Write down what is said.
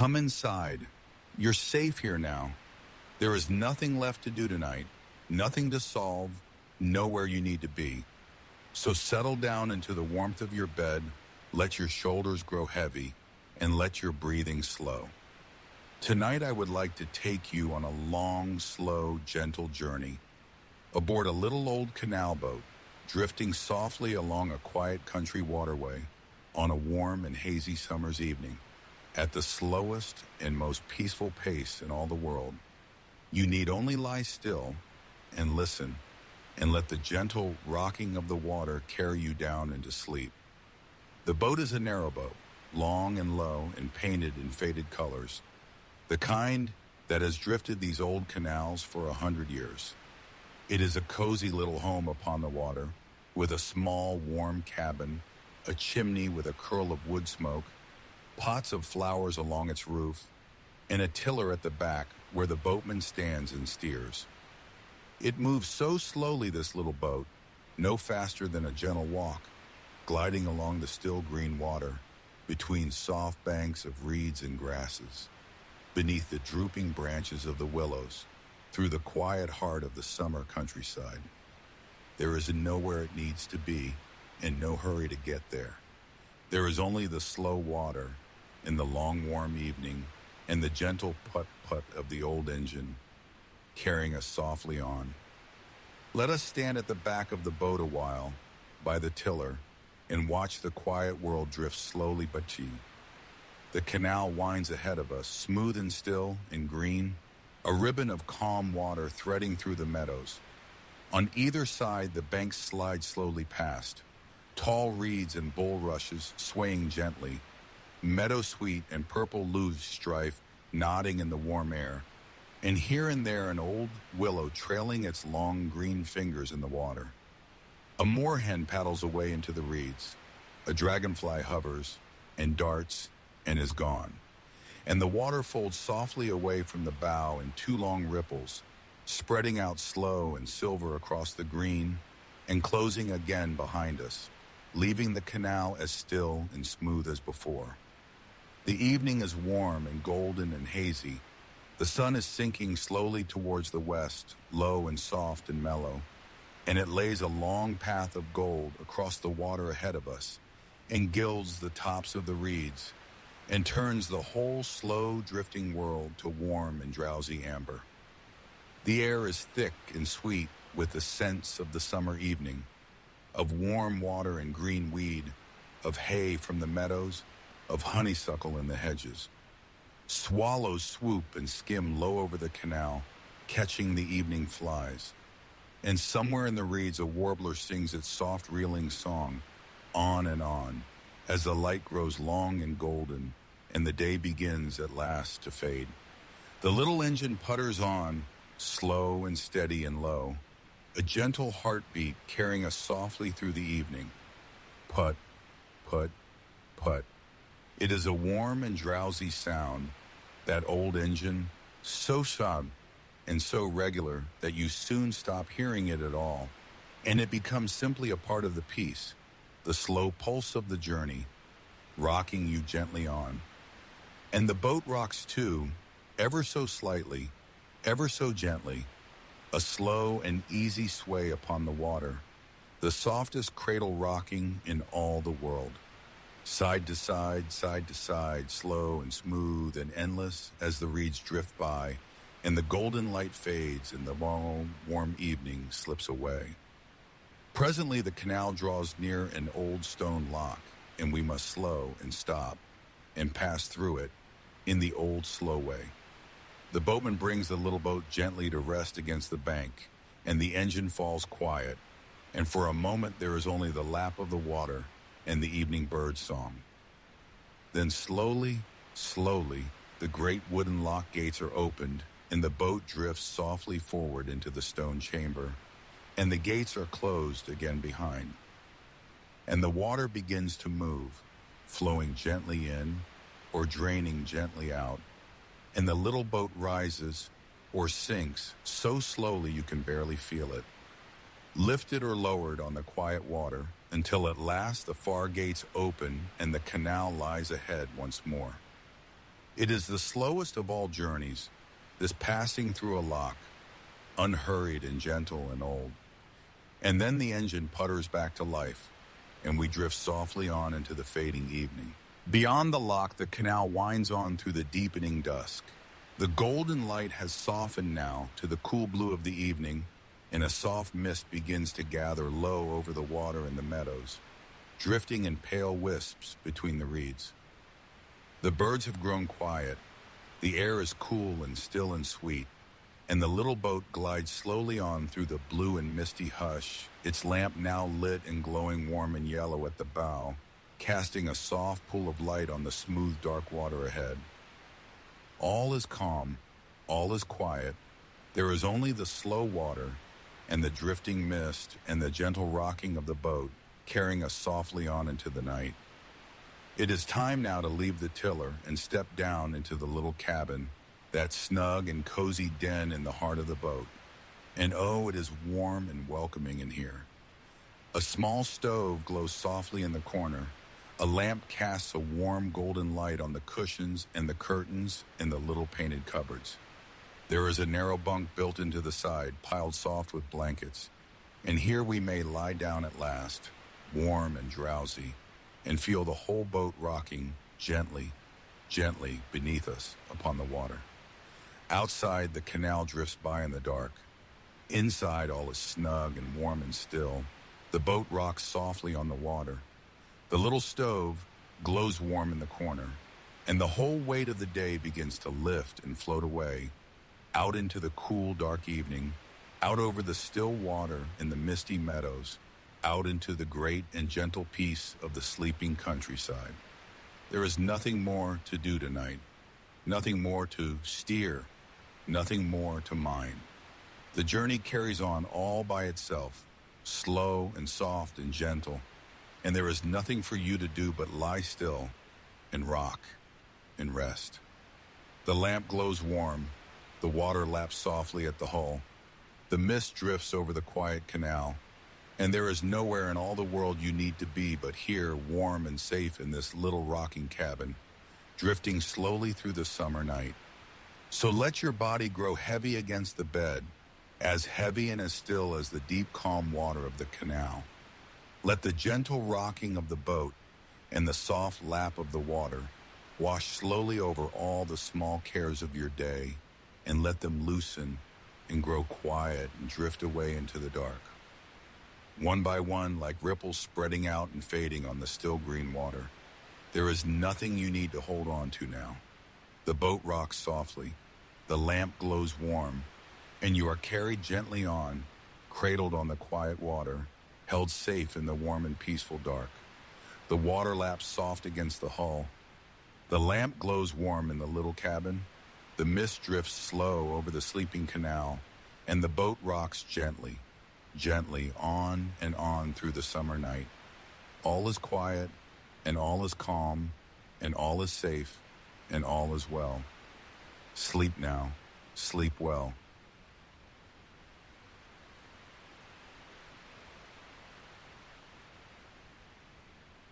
Come inside. You're safe here now. There is nothing left to do tonight, nothing to solve, nowhere you need to be. So settle down into the warmth of your bed, let your shoulders grow heavy, and let your breathing slow. Tonight I would like to take you on a long, slow, gentle journey aboard a little old canal boat, drifting softly along a quiet country waterway on a warm and hazy summer's evening at the slowest and most peaceful pace in all the world. You need only lie still and listen and let the gentle rocking of the water carry you down into sleep. The boat is a narrowboat, long and low and painted in faded colors, the kind that has drifted these old canals for 100 years. It is a cozy little home upon the water, with a small, warm cabin, a chimney with a curl of wood smoke, pots of flowers along its roof, and a tiller at the back where the boatman stands and steers. It moves so slowly, this little boat, no faster than a gentle walk, gliding along the still green water between soft banks of reeds and grasses, beneath the drooping branches of the willows, through the quiet heart of the summer countryside. There is nowhere it needs to be and no hurry to get there. There is only the slow water and the long warm evening and the gentle putt-putt of the old engine carrying us softly on. Let us stand at the back of the boat a while by the tiller and watch the quiet world drift slowly but gently. The canal winds ahead of us, smooth and still and green, a ribbon of calm water threading through the meadows. On either side, the banks slide slowly past, tall reeds and bulrushes swaying gently, meadowsweet and purple loosestrife nodding in the warm air, and here and there an old willow trailing its long green fingers in the water. A moorhen paddles away into the reeds. A dragonfly hovers and darts and is gone. And the water folds softly away from the bow in two long ripples, spreading out slow and silver across the green and closing again behind us, leaving the canal as still and smooth as before. The evening is warm and golden and hazy. The sun is sinking slowly towards the west, low and soft and mellow, and it lays a long path of gold across the water ahead of us and gilds the tops of the reeds and turns the whole slow drifting world to warm and drowsy amber. The air is thick and sweet with the scents of the summer evening, of warm water and green weed, of hay from the meadows, of honeysuckle in the hedges. Swallows swoop and skim low over the canal, catching the evening flies. And somewhere in the reeds a warbler sings its soft reeling song, on and on, as the light grows long and golden, and the day begins at last to fade. The little engine putters on, slow and steady and low, a gentle heartbeat carrying us softly through the evening. Putt, putt, putt. It is a warm and drowsy sound, that old engine, so soft and so regular that you soon stop hearing it at all, and it becomes simply a part of the piece, the slow pulse of the journey, rocking you gently on. And the boat rocks too, ever so slightly, ever so gently, a slow and easy sway upon the water, the softest cradle rocking in all the world. Side to side, slow and smooth and endless as the reeds drift by and the golden light fades and the long, warm evening slips away. Presently the canal draws near an old stone lock, and we must slow and stop and pass through it in the old slow way. The boatman brings the little boat gently to rest against the bank, and the engine falls quiet, and for a moment there is only the lap of the water and the evening bird song. Then slowly, the great wooden lock gates are opened, and the boat drifts softly forward into the stone chamber, and the gates are closed again behind. And the water begins to move, flowing gently in or draining gently out, and the little boat rises or sinks so slowly you can barely feel it, lifted or lowered on the quiet water until at last the far gates open and the canal lies ahead once more. It is the slowest of all journeys, this passing through a lock, unhurried and gentle and old. And then the engine putters back to life, and we drift softly on into the fading evening. Beyond the lock, the canal winds on through the deepening dusk. The golden light has softened now to the cool blue of the evening, and a soft mist begins to gather low over the water in the meadows, drifting in pale wisps between the reeds. The birds have grown quiet, the air is cool and still and sweet, and the little boat glides slowly on through the blue and misty hush, its lamp now lit and glowing warm and yellow at the bow, casting a soft pool of light on the smooth, dark water ahead. All is calm, all is quiet. There is only the slow water and the drifting mist and the gentle rocking of the boat carrying us softly on into the night. It is time now to leave the tiller and step down into the little cabin, that snug and cozy den in the heart of the boat. And oh, it is warm and welcoming in here. A small stove glows softly in the corner. A lamp casts a warm golden light on the cushions and the curtains and the little painted cupboards. There is a narrow bunk built into the side, piled soft with blankets. And here we may lie down at last, warm and drowsy, and feel the whole boat rocking gently, gently beneath us upon the water. Outside, the canal drifts by in the dark. Inside, all is snug and warm and still. The boat rocks softly on the water. The little stove glows warm in the corner, and the whole weight of the day begins to lift and float away, out into the cool, dark evening, out over the still water and the misty meadows, out into the great and gentle peace of the sleeping countryside. There is nothing more to do tonight, nothing more to steer, nothing more to mind. The journey carries on all by itself, slow and soft and gentle, and there is nothing for you to do but lie still and rock and rest. The lamp glows warm, the water laps softly at the hull, the mist drifts over the quiet canal, and there is nowhere in all the world you need to be but here, warm and safe in this little rocking cabin, drifting slowly through the summer night. So let your body grow heavy against the bed, as heavy and as still as the deep calm water of the canal. Let the gentle rocking of the boat and the soft lap of the water wash slowly over all the small cares of your day, and let them loosen and grow quiet and drift away into the dark. One by one, like ripples spreading out and fading on the still green water. There is nothing you need to hold on to now. The boat rocks softly, the lamp glows warm, and you are carried gently on, cradled on the quiet water, held safe in the warm and peaceful dark. The water laps soft against the hull. The lamp glows warm in the little cabin. The mist drifts slow over the sleeping canal, and the boat rocks gently, gently on and on through the summer night. All is quiet, and all is calm, and all is safe, and all is well. Sleep now, sleep well.